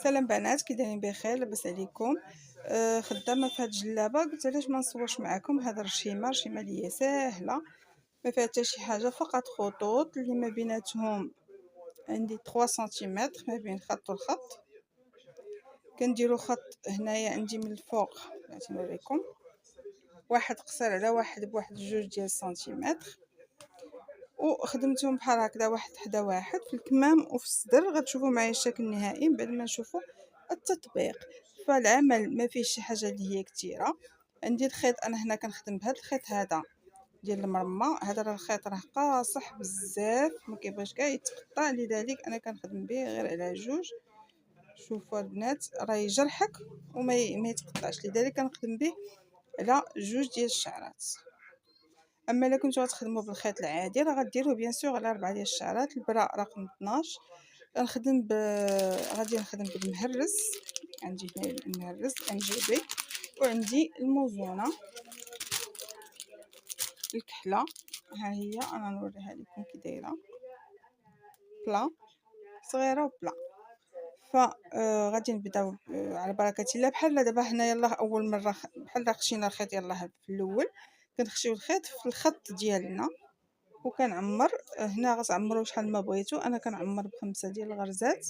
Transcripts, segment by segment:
سلام بنات، كي دايرين بخير؟ لاباس عليكم؟ خدامه في هاد الجلابه، قلت علاش ما نصورش معكم هاد الرشيمه اللي هي ساهله، ما فيها حتى شي حاجه، فقط خطوط اللي ما بيناتهم عندي 3 سنتيمتر ما بين خط والخط. كنديروا خط هنايا عندي من الفوق، بغيت نوريكم، واحد قصير على واحد بواحد 2 ديال سنتيمتر، وخدمتهم بحال هكذا واحد حدا واحد في الكمام وفي الصدر. غتشوفوا معايا الشكل النهائي من بعد ما نشوفوا التطبيق. فالعمل ما فيه شي حاجه اللي هي كثيره. عندي الخيط، انا هنا كنخدم بهذا الخيط هذا ديال المرمى. هذا راه الخيط راه قاصح بزاف، ما كيبغيش كاع يتقطع، لذلك انا كنخدم به غير على 2. شوفوا البنات، راه يجرحك وما يتقطعش، لذلك كنخدم به على 2 ديال الشعرات. اما الا كنتو غتخدموا بالخيط العادي راه غديروه بيان سور على 4 ديال الشعرات. البراء رقم 12. غنخدم غادي نخدم بالمهرس. عندي هنا المهرس MGB، وعندي الموزونه الكحله، ها هي انا نوريها لكم كي دايره، بلا صغيره وبلا. غادي نبداو على بركه الله. بحال دابا حنا يلاه اول مره بحال خشينا الخيط يلاه في الاول كنخشيو الخيط في الخط ديالنا وكنعمر. هنا غتعمروا شحال ما بغيتو، انا كنعمر ب5 ديال الغرزات.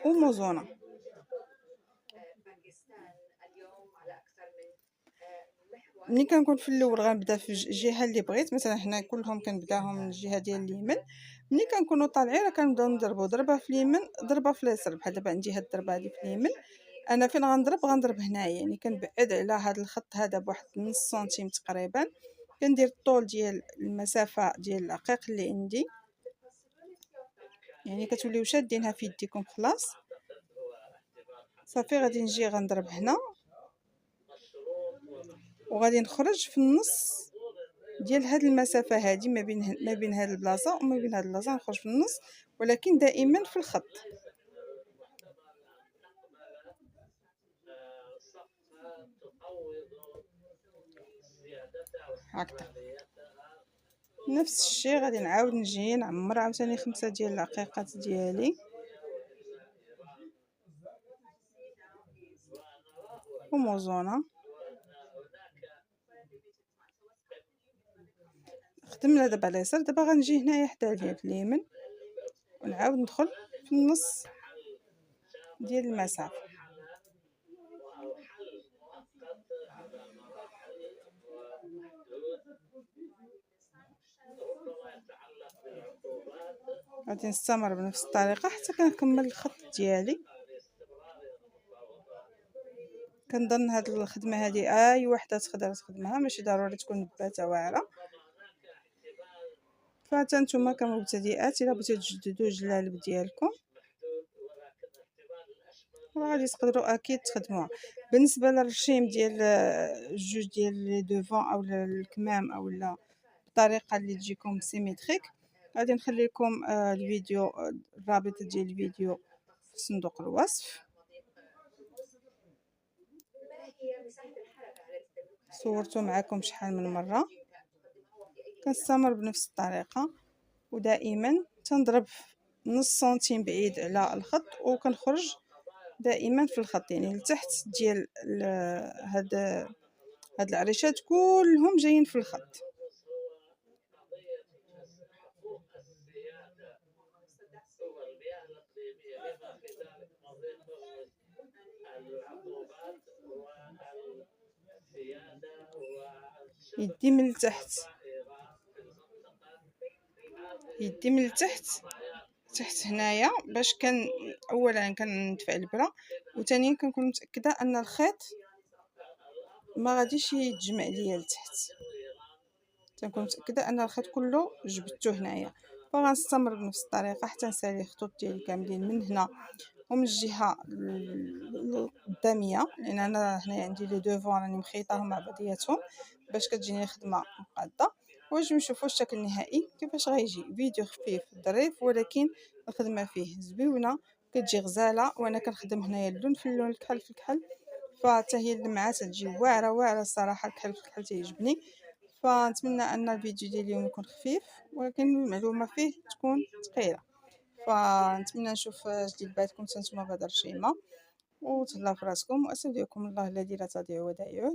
وموزونه ملي كنكون في الاول غنبدا في الجهه اللي بغيت، مثلا حنا كلهم كنبداهم من الجهه ديال اليمين. ملي كنكونوا طالعين راه كنبداو نضربوا ضربه في اليمين ضربه في اليسار. بحال دابا عندي هاد الضربه هادي في اليمين، انا فين غنضرب هنايا، يعني كنبعد على هذا الخط هذا بواحد نص سنتيم تقريبا. كندير الطول ديال المسافه ديال العقيق اللي عندي، يعني كتوليو شادينها في يديكم خلاص صافي. غادي نجي غنضرب هنا وغادي نخرج في النص ديال هاد المسافه هذه ما بين هاد البلاصه وما بين هاد البلاصه، نخرج في النص ولكن دائما في الخط هكذا. نفس الشيء غادي نعاود نجي نعمر عاوتاني 5 ديال العقيقات ديالي وموزونه. خدمنا دابا على اليسار، دابا غنجي هنايا حدا ليا في اليمين ونعاود ندخل في النص ديال المسافه. غادي نستمر بنفس الطريقه حتى كنكمل الخط ديالي. كنظن هاد الخدمه هادي اي وحده تقدر تخدمها، ماشي ضروري تكون نباته واعره. فحتى نتوما كمبتدئات الا بغيتو تجددوا الجلالب ديالكم غادي تقدروا اكيد تخدموها. بالنسبه للرشيم ديال 2 ديال لي دوفون او الكمام او الطريقه اللي تجيكم سيميتريك، غادي نخلي لكم الفيديو، الرابط ديال الفيديو في صندوق الوصف. صورته معكم شحال من مره. كنستمر بنفس الطريقه ودائما تنضرب نص سنتيم بعيد على الخط وكنخرج دائما في الخط، يعني لتحت ديال هاد العريشات كلهم جايين في الخط. يدي من التحت، يدي من التحت تحت هنايا باش اولا كندفع البرا، وثانيا كنكون متاكده ان الخيط ما غاديش يتجمع ليا لتحت، تنكون متاكده ان الخيط كله جبدته هنايا. فغنستمر بنفس الطريقه حتى نسالي الخطوط ديالي كاملين من هنا ومن الجهه القداميه، لان انا هنا عندي لي دوفون راني مخيطاهم مع بعضياتهم باش كتجيني الخدمه مقاده. واجيو نشوفوا الشكل النهائي كيفاش غيجي. فيديو خفيف ظريف ولكن الخدمه فيه زوينه كتجي غزاله، وانا كنخدم هنايا اللون في اللون، الكحل في الكحل، فحتى هي اللمعه تجي واعره الصراحه. الكحل في الكحل تيعجبني، فنتمنى أن الفيديو ديال اليوم يكون خفيف ولكن المعلومة فيه تكون ثقيلة. فنتمنى نشوف جديد بعدكم حتى نتوما بهذا الرشيمة، وتهلاو في راسكم، وأستودعكم الله الذي لا تضيع ودائعه.